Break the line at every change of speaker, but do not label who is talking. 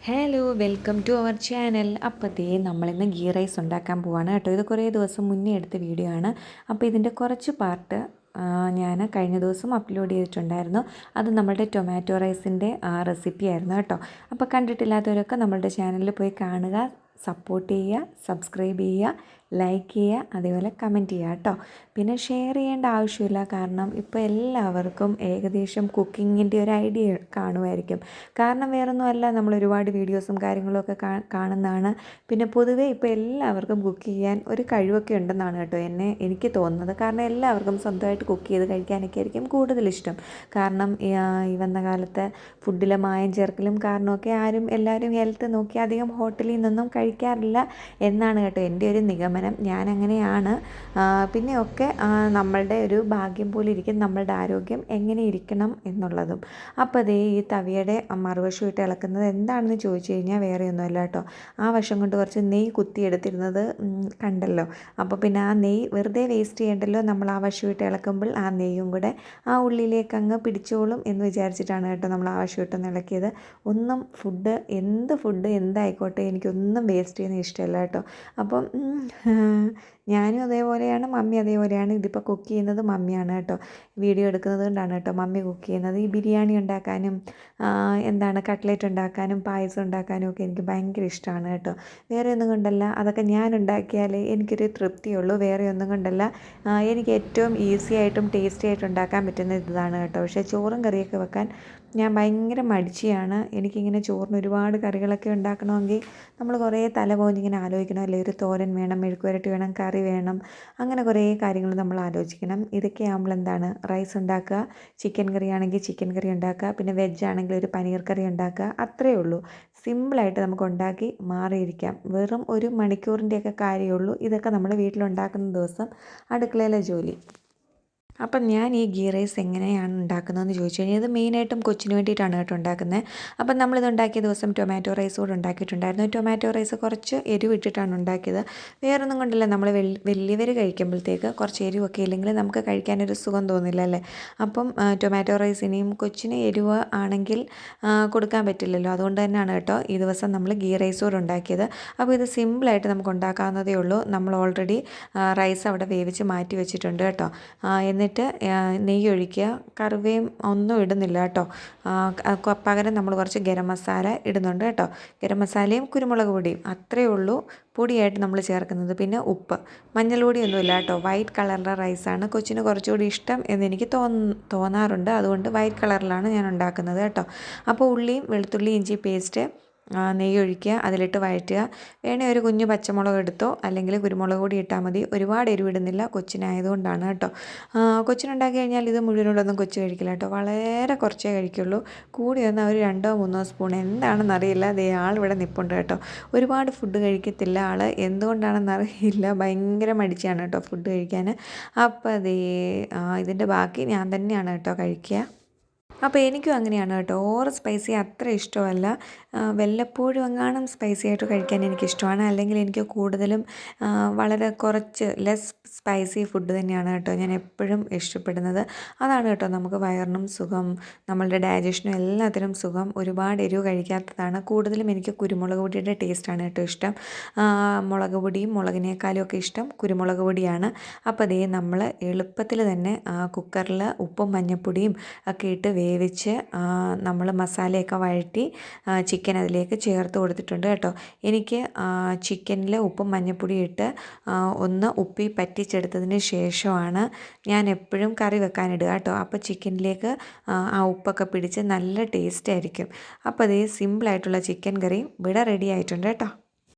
Hello welcome to our channel. അപ്പോൾ നമ്മളിന്ന് ghee rice ഉണ്ടാക്കാൻ പോവാണ് കേട്ടോ. ഇത് കുറേ ദിവസം മുന്നേ എടുത്ത വീഡിയോ ആണ്. അപ്പോൾ ഇതിൻ്റെ കുറച്ച് പാർട്ട് ഞാൻ കഴിഞ്ഞ ദിവസം അപ്ലോഡ് ചെയ്തിട്ടുണ്ടായിരുന്നു. അത് നമ്മളുടെ ടൊമാറ്റോ റൈസിൻ്റെ റെസിപ്പി ആയിരുന്നു കേട്ടോ. അപ്പോൾ കണ്ടിട്ടില്ലാത്തവരൊക്കെ നമ്മളുടെ ചാനലിൽ പോയി കാണുക, സപ്പോർട്ട് ചെയ്യുക, സബ്സ്ക്രൈബ് ചെയ്യുക, ലൈക്ക് ചെയ്യുക, അതേപോലെ കമൻറ്റ് ചെയ്യുക കേട്ടോ. പിന്നെ ഷെയർ ചെയ്യേണ്ട ആവശ്യമില്ല, കാരണം ഇപ്പോൾ എല്ലാവർക്കും ഏകദേശം കുക്കിങ്ങിൻ്റെ ഒരു ഐഡിയ കാണുമായിരിക്കും. കാരണം വേറൊന്നുമല്ല, നമ്മൾ ഒരുപാട് വീഡിയോസും കാര്യങ്ങളൊക്കെ കാണുന്നതാണ്. പിന്നെ പൊതുവേ ഇപ്പോൾ എല്ലാവർക്കും കുക്ക് ചെയ്യാൻ ഒരു കഴിവൊക്കെ ഉണ്ടെന്നാണ് കേട്ടോ എനിക്ക് തോന്നുന്നത്. കാരണം എല്ലാവർക്കും സ്വന്തമായിട്ട് കുക്ക് ചെയ്ത് കഴിക്കാനൊക്കെ ആയിരിക്കും കൂടുതലിഷ്ടം. കാരണം ഈ വന്ന കാലത്ത് ഫുഡിലെ മായം ചേർക്കലും കാരണമൊക്കെ എല്ലാവരും ഹെൽത്ത് നോക്കി അധികം ഹോട്ടലിൽ നിന്നും കഴിക്കാറില്ല എന്നാണ് കേട്ടോ എൻ്റെ ഒരു നിഗമനം. ഞാനങ്ങനെയാണ്. പിന്നെയൊക്കെ നമ്മളുടെ ഒരു ഭാഗ്യം പോലെ ഇരിക്കും നമ്മളുടെ ആരോഗ്യം എങ്ങനെ ഇരിക്കണം എന്നുള്ളതും. അപ്പോൾ അതേ ഈ തവിയുടെ മറുവശം ഇട്ട് ഇളക്കുന്നത് എന്താണെന്ന് ചോദിച്ചു കഴിഞ്ഞാൽ വേറെ ഒന്നുമല്ല കേട്ടോ. ആ വശം കൊണ്ട് കുറച്ച് നെയ്യ് കുത്തിയെടുത്തിരുന്നത് കണ്ടല്ലോ. അപ്പോൾ പിന്നെ ആ നെയ്യ് വെറുതെ വേസ്റ്റ് ചെയ്യേണ്ടല്ലോ, നമ്മൾ ആ വശം ഇട്ട് ഇളക്കുമ്പോൾ ആ നെയ്യും കൂടെ ആ ഉള്ളിലേക്ക് അങ്ങ് പിടിച്ചോളും എന്ന് വിചാരിച്ചിട്ടാണ് കേട്ടോ നമ്മൾ ആ വശം ഇട്ടൊന്ന് ഇളക്കിയത്. എന്ത് ഫുഡ് എന്തായിക്കോട്ടെ, എനിക്കൊന്നും വേസ്റ്റ് ചെയ്യുന്നത് ഇഷ്ടമല്ല കേട്ടോ. അപ്പം ഞാനും അതേപോലെയാണ്, മമ്മി അതേപോലെയാണ്. ഇതിപ്പോൾ കുക്ക് ചെയ്യുന്നത് മമ്മിയാണ് കേട്ടോ. വീഡിയോ എടുക്കുന്നത് കൊണ്ടാണ് കേട്ടോ മമ്മി കുക്ക് ചെയ്യുന്നത്. ഈ ബിരിയാണി ഉണ്ടാക്കാനും കട്ട്ലേറ്റ് ഉണ്ടാക്കാനും പായസം ഉണ്ടാക്കാനും ഒക്കെ എനിക്ക് ഭയങ്കര ഇഷ്ടമാണ് കേട്ടോ. വേറെ ഒന്നും കൊണ്ടല്ല, അതൊക്കെ ഞാൻ ഉണ്ടാക്കിയാൽ എനിക്കൊരു തൃപ്തിയുള്ളൂ. വേറെ ഒന്നും കൊണ്ടല്ല, എനിക്ക് ഏറ്റവും ഈസി ആയിട്ടും ടേസ്റ്റി ആയിട്ടും ഉണ്ടാക്കാൻ പറ്റുന്ന ഇതാണ് കേട്ടോ. പക്ഷേ ചോറും കറിയൊക്കെ വെക്കാൻ ഞാൻ ഭയങ്കര മടിച്ചിയാണ്. എനിക്കിങ്ങനെ ചോറിന് ഒരുപാട് കറികളൊക്കെ ഉണ്ടാക്കണമെങ്കിൽ നമ്മൾ കുറേ തല പോഞ്ഞിങ്ങനെ ആലോചിക്കണം. അല്ലെങ്കിൽ ഒരു തോരൻ വേണം, മെഴുക്കുവരട്ടി വേണം, കറി വേണം, അങ്ങനെ കുറേ കാര്യങ്ങൾ നമ്മൾ ആലോചിക്കണം. ഇതൊക്കെ ആകുമ്പോൾ റൈസ് ഉണ്ടാക്കുക, ചിക്കൻ കറി ആണെങ്കിൽ ചിക്കൻ കറി ഉണ്ടാക്കുക, പിന്നെ വെജ് ആണെങ്കിൽ ഒരു പനീർ കറി ഉണ്ടാക്കുക, അത്രയേ ഉള്ളൂ. സിമ്പിളായിട്ട് നമുക്ക് ഉണ്ടാക്കി മാറിയിരിക്കാം. വെറും ഒരു മണിക്കൂറിൻ്റെയൊക്കെ കാര്യമുള്ളൂ ഇതൊക്കെ നമ്മൾ വീട്ടിലുണ്ടാക്കുന്ന ദിവസം അടുക്കളയിലെ ജോലി. അപ്പം ഞാൻ ഈ ഗീ റൈസ് എങ്ങനെയാണ് ഉണ്ടാക്കുന്നതെന്ന് ചോദിച്ചു കഴിഞ്ഞാൽ, ഇത് മെയിനായിട്ടും കൊച്ചിന് വേണ്ടിയിട്ടാണ് കേട്ടോ ഉണ്ടാക്കുന്നത്. അപ്പം നമ്മളിത് ഉണ്ടാക്കിയ ദിവസം ടൊമാറ്റോ റൈസ് കൂടെ ഉണ്ടാക്കിയിട്ടുണ്ടായിരുന്നു. ടൊമാറ്റോ റൈസ് കുറച്ച് എരിവിട്ടിട്ടാണ് ഉണ്ടാക്കിയത്. വേറൊന്നും കൊണ്ടല്ല, നമ്മൾ വലിയവർ കഴിക്കുമ്പോഴത്തേക്ക് കുറച്ച് എരിവൊക്കെ ഇല്ലെങ്കിൽ നമുക്ക് കഴിക്കാനൊരു സുഖം തോന്നില്ല അല്ലേ. അപ്പം ടൊമാറ്റോ റൈസ് ഇനിയും കൊച്ചിന് എരിവ് ആണെങ്കിൽ കൊടുക്കാൻ പറ്റില്ലല്ലോ. അതുകൊണ്ട് തന്നെയാണ് കേട്ടോ ഈ ദിവസം നമ്മൾ ഗീ റൈസ് കൂടെ ഉണ്ടാക്കിയത്. അപ്പോൾ ഇത് സിമ്പിളായിട്ട് നമുക്ക് ഉണ്ടാക്കാവുന്നതേ ഉള്ളൂ. നമ്മൾ ഓൾറെഡി റൈസ് അവിടെ വേവിച്ച് മാറ്റി വെച്ചിട്ടുണ്ട് കേട്ടോ. എന്നിട്ട് നെയ്യ് ഒഴിക്കുക. കറിവേയും ഒന്നും ഇടുന്നില്ല കേട്ടോ. പകരം നമ്മൾ കുറച്ച് ഗരം മസാല ഇടുന്നുണ്ട് കേട്ടോ. ഗരം മസാലയും കുരുമുളക് പൊടിയും അത്രയേ ഉള്ളൂ പൊടിയായിട്ട് നമ്മൾ ചേർക്കുന്നത്. പിന്നെ ഉപ്പ്, മഞ്ഞൾ പൊടിയൊന്നുമില്ല കേട്ടോ. വൈറ്റ് കളറിലെ റൈസാണ് കൊച്ചിന് കുറച്ചുകൂടി ഇഷ്ടം എന്നെനിക്ക് തോന്നാറുണ്ട്. അതുകൊണ്ട് വൈറ്റ് കളറിലാണ് ഞാൻ ഉണ്ടാക്കുന്നത് കേട്ടോ. അപ്പോൾ ഉള്ളിയും വെളുത്തുള്ളി ഇഞ്ചി പേസ്റ്റ്, നെയ്യ് ഒഴിക്കുക, അതിലിട്ട് വഴറ്റുക. വേണേൽ ഒരു കുഞ്ഞു പച്ചമുളക് എടുത്തോ, അല്ലെങ്കിൽ കുരുമുളക് പൊടി ഇട്ടാൽ മതി. ഒരുപാട് എരിവിടുന്നില്ല, കൊച്ചിനായതുകൊണ്ടാണ് കേട്ടോ. കൊച്ചിനുണ്ടാക്കി കഴിഞ്ഞാൽ ഇത് മുഴുവനുള്ളൊന്നും കൊച്ചു കഴിക്കില്ല കേട്ടോ. വളരെ കുറച്ചേ കഴിക്കുള്ളൂ. കൂടി വന്നാൽ ഒരു 2-3 സ്പൂൺ. എന്താണെന്നറിയില്ല, അതേ ആളിവിടെ നിൽപ്പുണ്ട് കേട്ടോ. ഒരുപാട് ഫുഡ് കഴിക്കത്തില്ല ആൾ. എന്തുകൊണ്ടാണെന്നറിയില്ല, ഭയങ്കര മടിച്ചാണ് കേട്ടോ ഫുഡ് കഴിക്കാൻ. അപ്പോൾ ഇതിൻ്റെ ബാക്കി ഞാൻ തന്നെയാണ് കേട്ടോ കഴിക്കുക. അപ്പോൾ എനിക്കും അങ്ങനെയാണ് കേട്ടോ. ഓവർ സ്പൈസി അത്ര ഇഷ്ടമല്ല. വല്ലപ്പോഴും എങ്ങാനും സ്പൈസി ആയിട്ട് കഴിക്കാൻ എനിക്കിഷ്ടമാണ്. അല്ലെങ്കിൽ എനിക്ക് കൂടുതലും വളരെ കുറച്ച് ലെസ് സ്പൈസി ഫുഡ് തന്നെയാണ് കേട്ടോ ഞാൻ എപ്പോഴും ഇഷ്ടപ്പെടുന്നത്. അതാണ് കേട്ടോ നമുക്ക് വയറിനും സുഖം, നമ്മളുടെ ഡൈജഷനും എല്ലാത്തിനും സുഖം. ഒരുപാട് എരിവ് കഴിക്കാത്തതാണ്. കൂടുതലും എനിക്ക് കുരുമുളക് പൊടിയുടെ ടേസ്റ്റാണ് കേട്ടോ ഇഷ്ടം. മുളക് പൊടിയും മുളകിനേക്കാളും ഒക്കെ ഇഷ്ടം കുരുമുളക് പൊടിയാണ്. അപ്പോൾ നമ്മൾ എളുപ്പത്തിൽ തന്നെ കുക്കറിൽ ഉപ്പും മഞ്ഞൾപ്പൊടിയും ഒക്കെ ഇട്ട് വേവിച്ച് നമ്മൾ മസാലയൊക്കെ വഴറ്റി ചിക്കൻ അതിലേക്ക് ചേർത്ത് കൊടുത്തിട്ടുണ്ട് കേട്ടോ. എനിക്ക് ചിക്കനിൽ ഉപ്പും മഞ്ഞൾപ്പൊടിയും ഇട്ട് ഒന്ന് ഉപ്പി പറ്റിച്ചെടുത്തതിന് ശേഷമാണ് ഞാൻ എപ്പോഴും കറി വെക്കാനിടുക കേട്ടോ. അപ്പോൾ ചിക്കനിലേക്ക് ആ ഉപ്പൊക്കെ പിടിച്ച് നല്ല ടേസ്റ്റ് ആയിരിക്കും. അപ്പോൾ സിമ്പിളായിട്ടുള്ള ചിക്കൻ കറി ഇവിടെ റെഡി ആയിട്ടുണ്ട് കേട്ടോ.